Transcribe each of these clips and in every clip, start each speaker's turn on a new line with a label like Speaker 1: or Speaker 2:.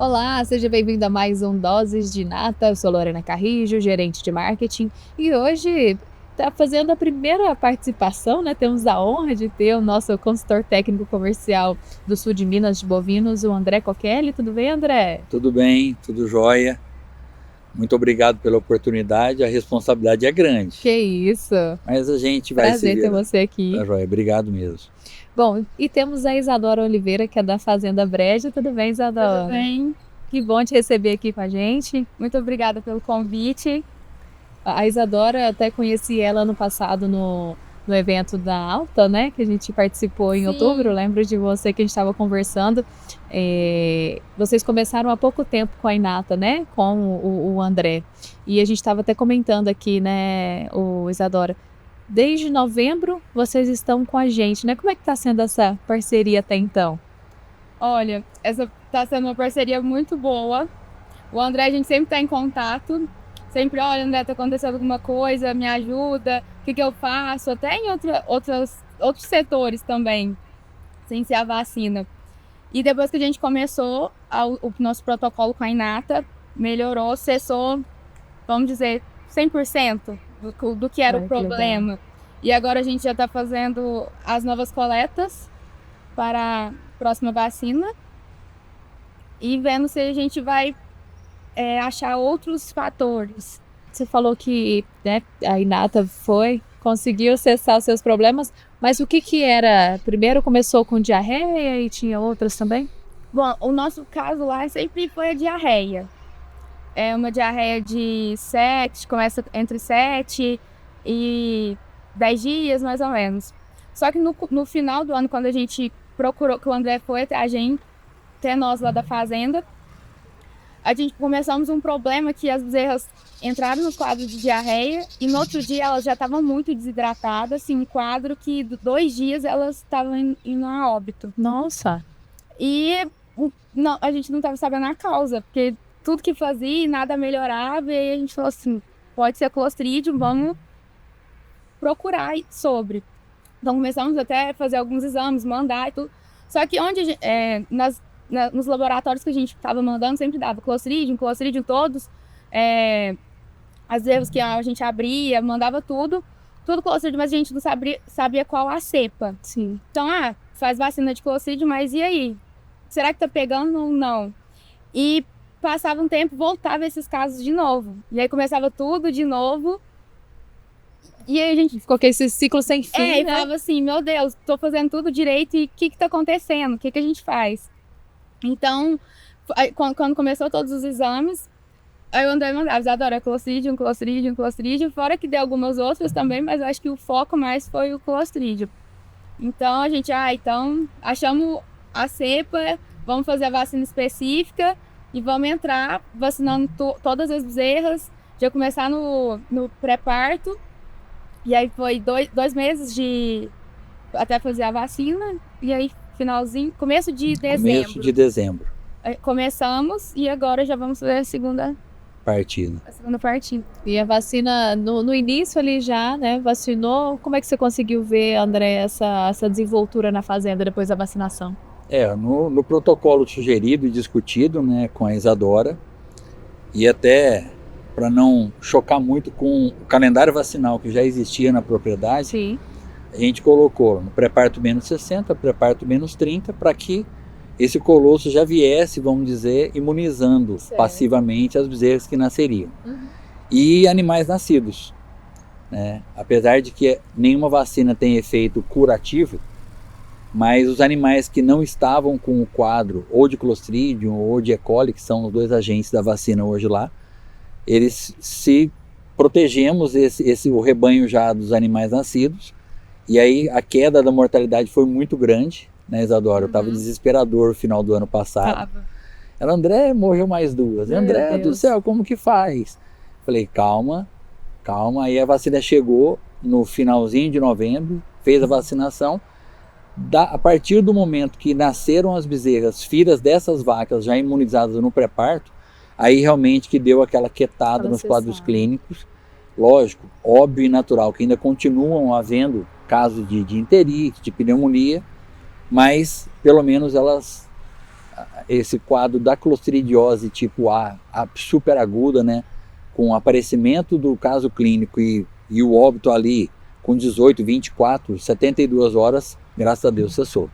Speaker 1: Olá, seja bem-vindo a mais um Doses de Nata. Eu sou Lorena Carrijo, gerente de marketing, e hoje está fazendo a primeira participação, né? Temos a honra de ter o nosso consultor técnico comercial do sul de Minas de bovinos, o André Cochelli. Tudo bem, André?
Speaker 2: Tudo bem, tudo jóia. Muito obrigado pela oportunidade, a responsabilidade é grande.
Speaker 1: Que isso!
Speaker 2: Mas a gente vai se
Speaker 1: Prazer ter
Speaker 2: virar.
Speaker 1: você aqui.
Speaker 2: Tá jóia, obrigado mesmo.
Speaker 1: Bom, e temos a Isadora Oliveira, que é da Fazenda Brejo. Tudo bem, Isadora?
Speaker 3: Tudo bem?
Speaker 1: Que bom te receber aqui com a gente.
Speaker 3: Muito obrigada pelo convite.
Speaker 1: A Isadora, até conheci ela ano passado no evento da Alta, né? Que a gente participou em
Speaker 3: Sim.
Speaker 1: outubro. Lembro de você que a gente estava conversando. Vocês começaram há pouco tempo com a Inata, né? Com o André. E a gente estava até comentando aqui, né, o Isadora. Desde novembro vocês estão com a gente, né? Como é que está sendo essa parceria até então?
Speaker 3: Olha, essa está sendo uma parceria muito boa. O André, a gente sempre está em contato. Sempre, olha, André, está acontecendo alguma coisa, me ajuda, o que eu faço? Até em outros setores também, sem ser a vacina. E depois que a gente começou o nosso protocolo com a Inata, melhorou, cessou, vamos dizer, 100% do que era o problema. E agora a gente já está fazendo as novas coletas para a próxima vacina e vendo se a gente vai achar outros fatores.
Speaker 1: Você falou que, né, a Inata conseguiu cessar os seus problemas, mas o que era? Primeiro começou com diarreia e tinha outras também?
Speaker 3: Bom, o nosso caso lá sempre foi a diarreia. É uma diarreia de 7, começa entre 7 e 10 dias, mais ou menos. Só que no final do ano, quando a gente procurou, que o André foi até a gente, até nós lá da fazenda, a gente começamos um problema que as bezerras entraram no quadro de diarreia e no outro dia elas já estavam muito desidratadas, assim, um quadro que 2 dias elas estavam indo a óbito.
Speaker 1: Nossa!
Speaker 3: E não, a gente não estava sabendo a causa, porque tudo que fazia, nada melhorava, e aí a gente falou assim, pode ser Clostridium, vamos procurar sobre. Então começamos até a fazer alguns exames, mandar e tudo. Só que nos laboratórios que a gente estava mandando, sempre dava Clostridium todos. As ervas que a gente abria, mandava tudo Clostridium, mas a gente não sabia qual a cepa.
Speaker 1: Sim.
Speaker 3: Então, faz vacina de Clostridium, mas e aí? Será que tá pegando ou não? E passava um tempo, voltava esses casos de novo. E aí começava tudo de novo. E aí a gente
Speaker 1: ficou com esse ciclo sem fim, né?
Speaker 3: E falava assim, meu Deus, tô fazendo tudo direito e o que tá acontecendo? O que a gente faz? Então, quando começou todos os exames, aí o André mandava, Isadora, Clostridium, fora que deu algumas outras também, mas eu acho que o foco mais foi o Clostridium. Então a gente, então achamos a cepa, vamos fazer a vacina específica e vamos entrar vacinando todas as bezerras, já começar no pré-parto. E aí foi 2 meses até fazer a vacina, e aí começo de dezembro.
Speaker 2: Começo de dezembro.
Speaker 3: Começamos e agora já vamos fazer a segunda partida.
Speaker 1: E a vacina, no início ali já, né, vacinou. Como é que você conseguiu ver, André, essa desenvoltura na fazenda depois da vacinação?
Speaker 2: No protocolo sugerido e discutido, né, com a Isadora, e até para não chocar muito com o calendário vacinal que já existia na propriedade,
Speaker 1: sim,
Speaker 2: a gente colocou no pré-parto menos 60, pré-parto menos 30, para que esse colosso já viesse, vamos dizer, imunizando passivamente as bezerras que nasceriam. E animais nascidos, né? Apesar de que nenhuma vacina tem efeito curativo, mas os animais que não estavam com o quadro ou de Clostridium ou de E. coli, que são os 2 agentes da vacina hoje lá, eles se protegemos o rebanho já dos animais nascidos, e aí a queda da mortalidade foi muito grande, né, Isadora? Eu estava desesperador no final do ano passado. Ela, André, morreu mais 2. André do céu, como que faz? Falei, calma, aí a vacina chegou no finalzinho de novembro, fez a vacinação. A partir do momento que nasceram as bezerras, filhas dessas vacas já imunizadas no pré-parto, aí realmente que deu aquela quietada nos quadros clínicos. Lógico, óbvio e natural que ainda continuam havendo casos de enterite, de pneumonia, mas pelo menos elas esse quadro da clostridiose tipo A super aguda, né, com o aparecimento do caso clínico e o óbito ali com 18, 24, 72 horas, graças a Deus cessou.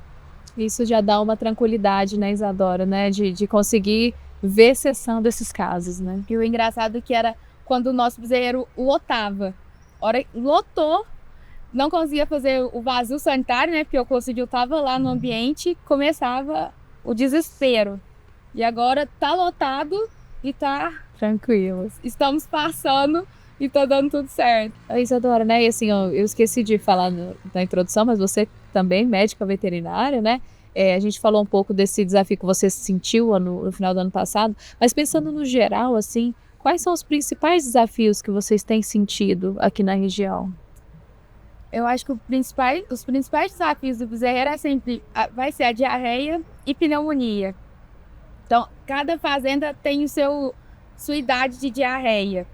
Speaker 1: Isso já dá uma tranquilidade, né, Isadora, né, de conseguir ver cessando esses casos, né?
Speaker 3: E o engraçado que era quando o nosso bezerro lotava. Hora lotou, não conseguia fazer o vazio sanitário, né, porque o clostridio estava lá no ambiente, começava o desespero. E agora tá lotado e tá
Speaker 1: Tranquilos.
Speaker 3: Estamos passando e tá dando tudo certo.
Speaker 1: Isadora, né, e assim, eu esqueci de falar na introdução, mas você também, médica veterinária, né? A gente falou um pouco desse desafio que você sentiu no final do ano passado, mas pensando no geral, assim, quais são os principais desafios que vocês têm sentido aqui na região?
Speaker 3: Eu acho que os principais desafios do bezerro vai ser a diarreia e pneumonia. Então, cada fazenda tem sua idade de diarreia.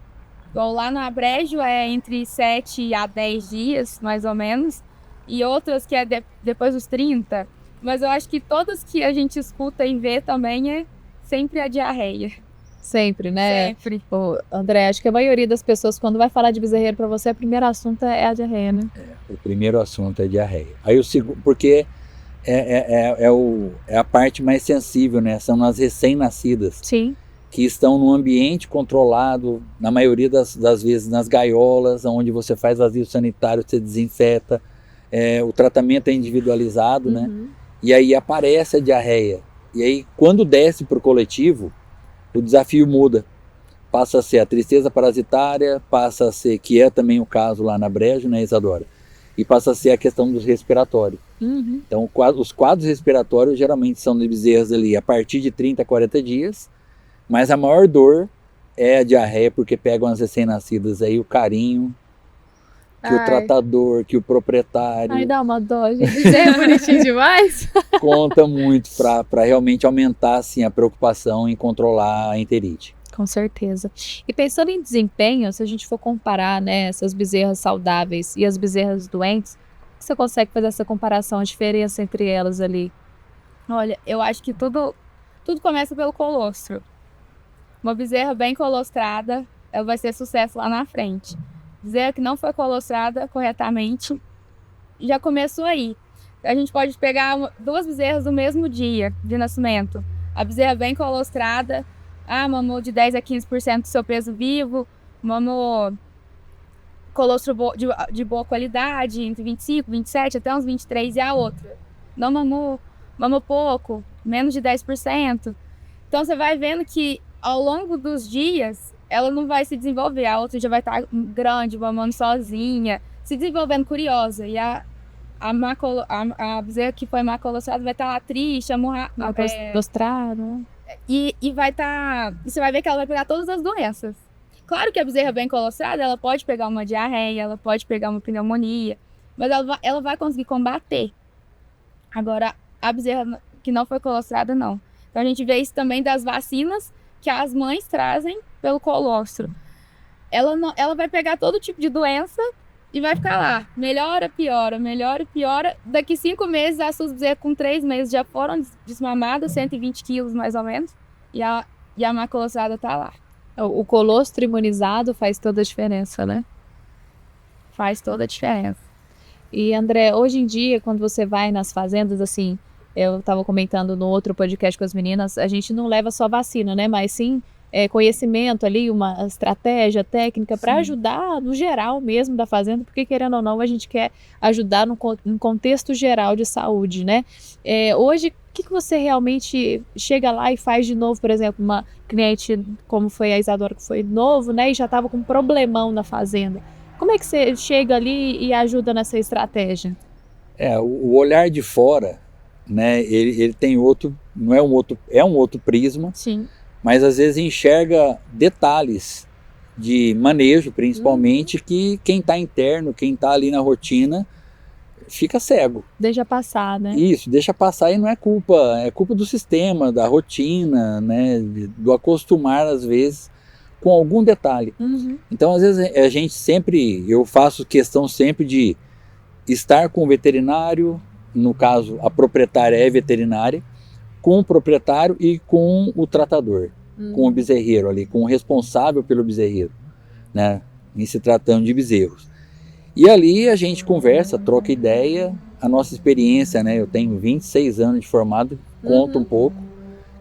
Speaker 3: Igual lá no Abrejo é entre 7 a 10 dias, mais ou menos, e outras que é depois dos 30. Mas eu acho que todas que a gente escuta e vê também é sempre a diarreia.
Speaker 1: Sempre, né?
Speaker 3: Sempre.
Speaker 1: André, acho que a maioria das pessoas, quando vai falar de bezerreiro para você, o primeiro assunto é a diarreia, né?
Speaker 2: O primeiro assunto é diarreia. Aí o segundo, porque é a parte mais sensível, né? São as recém-nascidas.
Speaker 1: Sim.
Speaker 2: Que estão num ambiente controlado, na maioria das vezes nas gaiolas, onde você faz vazio sanitário, você desinfeta, o tratamento é individualizado, né? E aí aparece a diarreia. E aí, quando desce para o coletivo, o desafio muda. Passa a ser a tristeza parasitária, passa a ser, que é também o caso lá na Brejo, né, Isadora? E passa a ser a questão dos respiratórios. Então, os quadros respiratórios geralmente são de bezerros ali a partir de 30 a 40 dias, mas a maior dor é a diarreia, porque pegam as recém-nascidas aí, o carinho, que o tratador, que o proprietário...
Speaker 1: Ai, dá uma dó, gente. Isso é bonitinho demais.
Speaker 2: Conta muito para realmente aumentar assim, a preocupação em controlar a enterite.
Speaker 1: Com certeza. E pensando em desempenho, se a gente for comparar, né, essas bezerras saudáveis e as bezerras doentes, você consegue fazer essa comparação, a diferença entre elas ali?
Speaker 3: Olha, eu acho que tudo começa pelo colostro. Uma bezerra bem colostrada, ela vai ser sucesso lá na frente. Bezerra que não foi colostrada corretamente, já começou aí. A gente pode pegar duas bezerras do mesmo dia de nascimento. A bezerra bem colostrada, mamou de 10 a 15% do seu peso vivo, mamou colostro de boa qualidade, entre 25, 27 até uns 23, e a outra não mamou pouco, menos de 10%. Então você vai vendo que ao longo dos dias ela não vai se desenvolver, a outra já vai estar grande, mamando sozinha, se desenvolvendo curiosa, e a bezerra que foi má colostrada vai estar lá triste,
Speaker 1: Prostrada.
Speaker 3: E vai estar. Você vai ver que ela vai pegar todas as doenças. Claro que a bezerra bem colostrada, ela pode pegar uma diarreia, ela pode pegar uma pneumonia, mas ela vai conseguir combater. Agora, a bezerra que não foi colostrada, não. Então a gente vê isso também das vacinas que as mães trazem pelo colostro. Ela vai pegar todo tipo de doença e vai ficar lá. Melhora, piora, melhora, piora. Daqui 5 meses, as suas bezerras com 3 meses já foram desmamadas, 120 quilos mais ou menos, e a má colostrada tá lá.
Speaker 1: O colostro imunizado faz toda a diferença, né?
Speaker 3: Faz toda a diferença.
Speaker 1: E André, hoje em dia, quando você vai nas fazendas, assim, eu estava comentando no outro podcast com as meninas, a gente não leva só vacina, né? Mas sim conhecimento ali, uma estratégia técnica para ajudar no geral mesmo da fazenda, porque querendo ou não, a gente quer ajudar no contexto geral de saúde, né? Hoje, o que você realmente chega lá e faz de novo, por exemplo, uma cliente como foi a Isadora, que foi novo, né? E já estava com um problemão na fazenda. Como é que você chega ali e ajuda nessa estratégia?
Speaker 2: O olhar de fora, né? Ele tem outro, não é um outro prisma.
Speaker 1: Sim.
Speaker 2: Mas às vezes enxerga detalhes de manejo, principalmente, que quem está interno, quem está ali na rotina, fica cego.
Speaker 1: Deixa passar, né?
Speaker 2: Isso, deixa passar, e não é culpa, é culpa do sistema, da rotina, né, do acostumar às vezes com algum detalhe. Então às vezes eu faço questão sempre de estar com o veterinário, no caso a proprietária é veterinária, com o proprietário e com o tratador, com o bezerreiro ali, com o responsável pelo bezerreiro, né, em se tratando de bezerros. E ali a gente conversa, troca ideia, a nossa experiência, né, eu tenho 26 anos de formado, conta um pouco,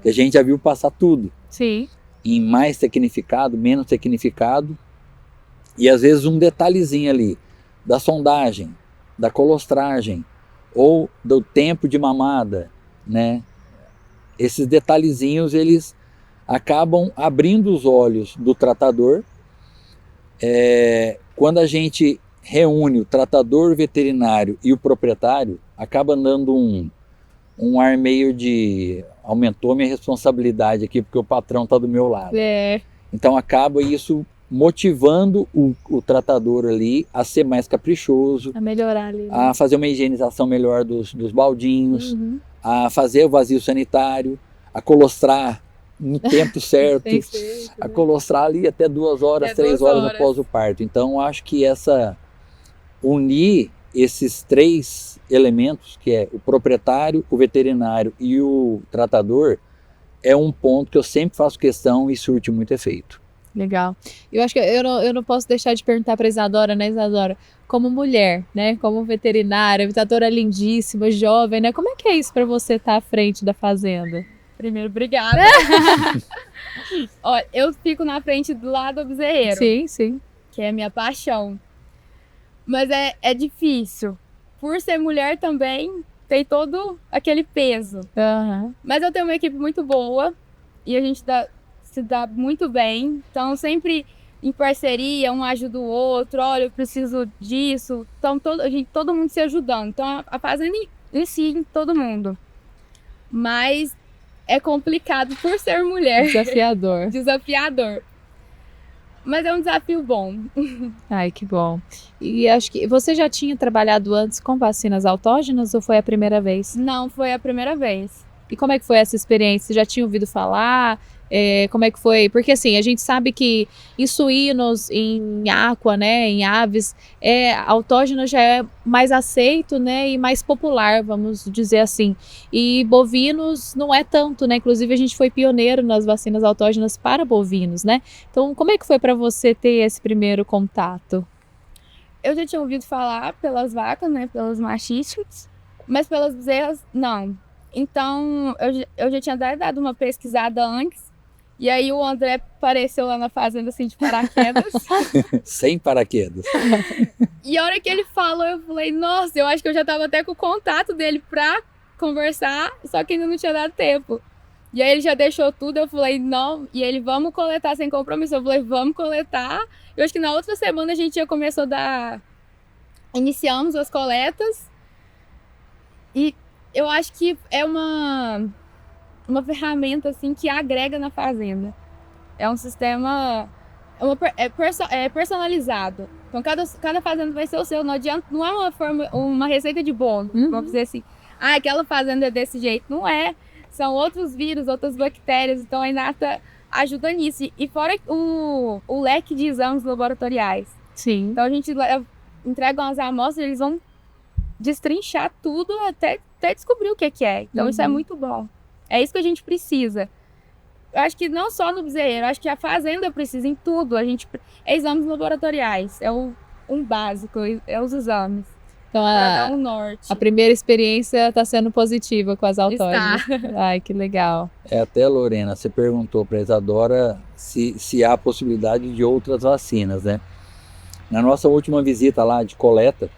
Speaker 2: que a gente já viu passar tudo.
Speaker 1: Sim.
Speaker 2: Em mais tecnificado, menos tecnificado, e às vezes um detalhezinho ali, da sondagem, da colostragem, ou do tempo de mamada, né? Esses detalhezinhos, eles acabam abrindo os olhos do tratador. Quando a gente reúne o tratador, o veterinário e o proprietário, acaba dando um ar meio de aumentou minha responsabilidade aqui porque o patrão está do meu lado. Então acaba isso motivando o tratador ali a ser mais caprichoso,
Speaker 1: a melhorar ali, né?
Speaker 2: A fazer uma higienização melhor dos baldinhos, a fazer o vazio sanitário, a colostrar no tempo certo, a colostrar ali até 2 horas, 3 horas após o parto. Então acho que unir esses 3 elementos, que é o proprietário, o veterinário e o tratador, é um ponto que eu sempre faço questão e surte muito efeito.
Speaker 1: Legal. Eu acho que eu não posso deixar de perguntar para a Isadora, né, Isadora? Como mulher, né, como veterinária, Isadora lindíssima, jovem, né? Como é que é isso para você estar à frente da fazenda?
Speaker 3: Primeiro, obrigada. Olha, eu fico na frente do lado do bezerreiro.
Speaker 1: Sim, sim.
Speaker 3: Que é a minha paixão. Mas é difícil. Por ser mulher também, tem todo aquele peso. Mas eu tenho uma equipe muito boa e a gente se dá muito bem. Então, sempre em parceria, um ajuda o outro. Olha, eu preciso disso. Então, todo mundo se ajudando. Então, a fazenda em si, todo mundo. Mas é complicado por ser mulher.
Speaker 1: Desafiador.
Speaker 3: Desafiador. Mas é um desafio bom.
Speaker 1: Ai, que bom. E acho que você já tinha trabalhado antes com vacinas autógenas ou foi a primeira vez?
Speaker 3: Não, foi a primeira vez.
Speaker 1: E como é que foi essa experiência? Você já tinha ouvido falar? Como é que foi? Porque assim, a gente sabe que em suínos, em aqua, né, em aves, autógeno já é mais aceito, né, e mais popular, vamos dizer assim. E bovinos não é tanto, né? Inclusive a gente foi pioneiro nas vacinas autógenas para bovinos, né? Então, como é que foi para você ter esse primeiro contato?
Speaker 3: Eu já tinha ouvido falar pelas vacas, né, pelas machistas, mas pelas bezerras, não. Então, eu já tinha dado uma pesquisada antes. E aí o André apareceu lá na fazenda assim de paraquedas.
Speaker 2: Sem paraquedas.
Speaker 3: E a hora que ele falou, eu falei, nossa, eu acho que eu já tava até com o contato dele pra conversar, só que ainda não tinha dado tempo. E aí ele já deixou tudo, eu falei, não, e ele, vamos coletar sem compromisso. Eu falei, vamos coletar. Eu acho que na outra semana a gente já começou iniciamos as coletas. E eu acho que é uma ferramenta assim que agrega na fazenda. É um sistema personalizado. Então cada fazenda vai ser o seu. Não adianta, não é uma receita de bolo. Vamos dizer assim, aquela fazenda é desse jeito. Não é. São outros vírus, outras bactérias. Então a Inata ajuda nisso. E fora o leque de exames laboratoriais.
Speaker 1: Sim.
Speaker 3: Então a gente entrega umas amostras, eles vão destrinchar tudo até descobrir o que é. Então isso é muito bom. É isso que a gente precisa. Eu acho que não só no bezerreiro, acho que a fazenda precisa em tudo. Exames laboratoriais, um básico, é os exames.
Speaker 1: Então
Speaker 3: para dar um norte.
Speaker 1: A primeira experiência está sendo positiva com as autógenas. Ai, que legal.
Speaker 2: Até, Lorena, você perguntou para a Isadora se há possibilidade de outras vacinas, né? Na nossa última visita lá de coleta,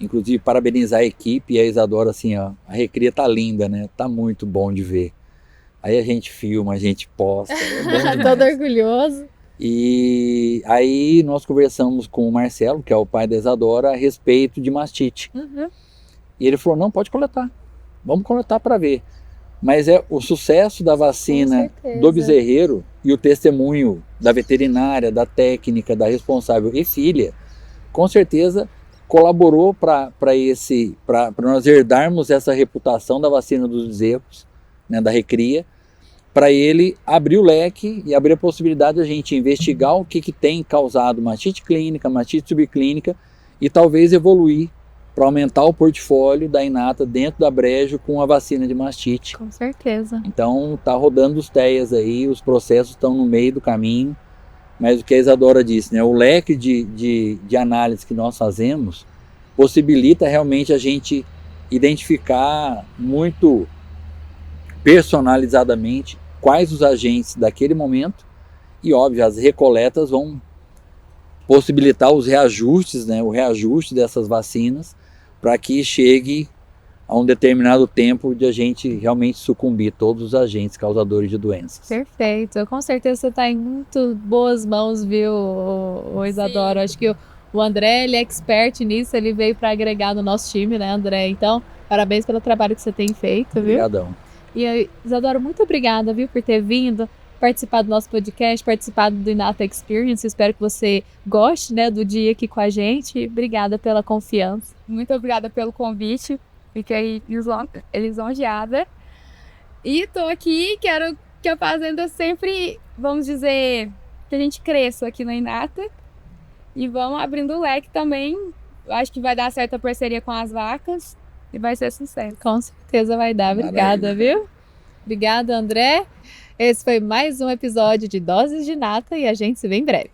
Speaker 2: inclusive parabenizar a equipe e a Isadora, assim, ó, a recria tá linda, né? Tá muito bom de ver. Aí a gente filma, a gente posta.
Speaker 1: Todo orgulhoso.
Speaker 2: E aí nós conversamos com o Marcelo, que é o pai da Isadora, a respeito de mastite. E ele falou, não, pode coletar. Vamos coletar para ver. Mas o sucesso da vacina do bezerreiro e o testemunho da veterinária, da técnica, da responsável e filha, com certeza colaborou para nós herdarmos essa reputação da vacina dos bezerros, né, da recria, para ele abrir o leque e abrir a possibilidade de a gente investigar o que tem causado mastite clínica, mastite subclínica e talvez evoluir para aumentar o portfólio da Inata dentro da Brejo com a vacina de mastite.
Speaker 1: Com certeza.
Speaker 2: Então tá rodando os TEAs aí, os processos estão no meio do caminho, mas o que a Isadora disse, né, o leque de análise que nós fazemos possibilita realmente a gente identificar muito personalizadamente quais os agentes daquele momento e, óbvio, as recoletas vão possibilitar os reajustes, né, o reajuste dessas vacinas para que chegue a um determinado tempo de a gente realmente sucumbir todos os agentes causadores de doenças.
Speaker 1: Perfeito. Com certeza você está em muito boas mãos, viu, o Isadora? Acho que o André, ele é expert nisso, ele veio para agregar no nosso time, né, André? Então, parabéns pelo trabalho que você tem feito, viu?
Speaker 2: Obrigadão.
Speaker 1: E, Isadora, muito obrigada, viu, por ter vindo, participar do nosso podcast, participar do Inata Experience. Espero que você goste, né, do dia aqui com a gente. Obrigada pela confiança.
Speaker 3: Muito obrigada pelo convite. Fiquei lisonjeada. E tô aqui, quero que a fazenda sempre, vamos dizer, que a gente cresça aqui na Inata. E vamos abrindo o leque também. Acho que vai dar certo a parceria com as vacas e vai ser sucesso.
Speaker 1: Com certeza vai dar. Obrigada, viu? Obrigada, André. Esse foi mais um episódio de Doses de Nata e a gente se vê em breve.